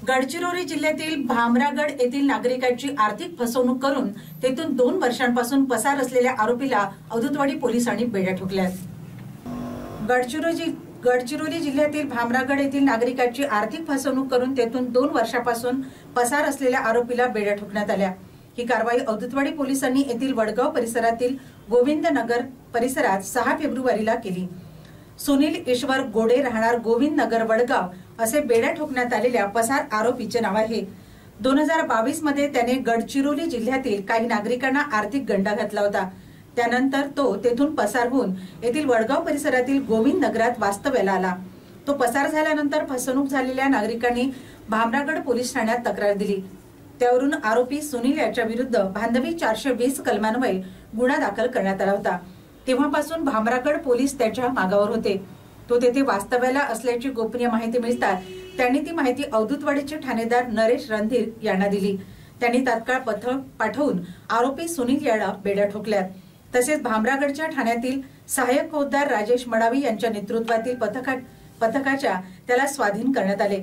गडचिरोली जिल्ह्यातील भामरागड येथील नागरिकांची आर्थिक फसवणूक करून तेथून 2 वर्षांपासून पसार असलेल्या आरोपीला अवधूतवाडी पोलिसांनी बेड्या ठोकल्या। गडचिरोली जिल्ह्यातील भामरागड येथील नागरिकांची आर्थिक फसवणूक करून तेथून 2 वर्षांपासून पसार असलेल्या आरोपीला बेड्या ठोकण्यात आल्या। ही कारवाई अवधूतवाडी पोलिसांनी येथील वडगाव परिसरातील गोविंदनगर परिसरात 6 फेब्रुवारीला केली। सुनील ईश्वर गोडे राहणार गोविंद नगर वडगाव असे बेड्या ठोकण्यात आलेल्या पसार आरोपीचे नाव आहे। 2022 मध्ये त्याने गडचिरोली जिल्ह्यातील काही नागरिकांना आर्थिक गंडा घातला होता। त्यानंतर तो तेथून पसार होऊन येथील वडगाव परिसरातील गोविंद नगरात वास्तव्याला आला। तो पसार झाल्यानंतर फसवणूक झालेल्या नागरिकांनी भामरागड पोलीस ठाण्यात तक्रार दिली। त्यावरून आरोपी सुनील याच्या विरुद्ध भांडवी 420 कलमान्वये गुन्हा दाखल करण्यात आला होता। तेव्हापासून भामरागड पोलीस त्याच्या मागावर होते। तो तेथे वास्तव्याला असल्याची गोपनीय माहिती मिळताच त्यांनी ती माहिती अवधूतवाडीचे ठाणेदार नरेश रणधीर यांना दिली। त्यांनी तात्काळ पथक पाठवून आरोपी सुनील याला बेड्या ठोकल्या। तसेच भामरागडच्या ठाण्यातील सहाय्यक फौजदार राजेश मडावी यांच्या नेतृत्वातील पथकाच्या त्याला स्वाधीन करण्यात आले।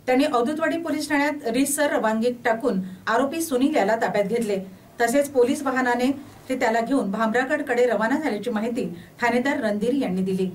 त्यांनी अवधूतवाडी पोलीस ठाण्यात रीतसर रवानगी टाकून आरोपी सुनील याला ताब्यात घेतले। तसेच पोलीस वाहनाने ते त्याला घेऊन भामरागडकडे रवाना झाल्याची माहिती ठाणेदार रणधीर यांनी दिली।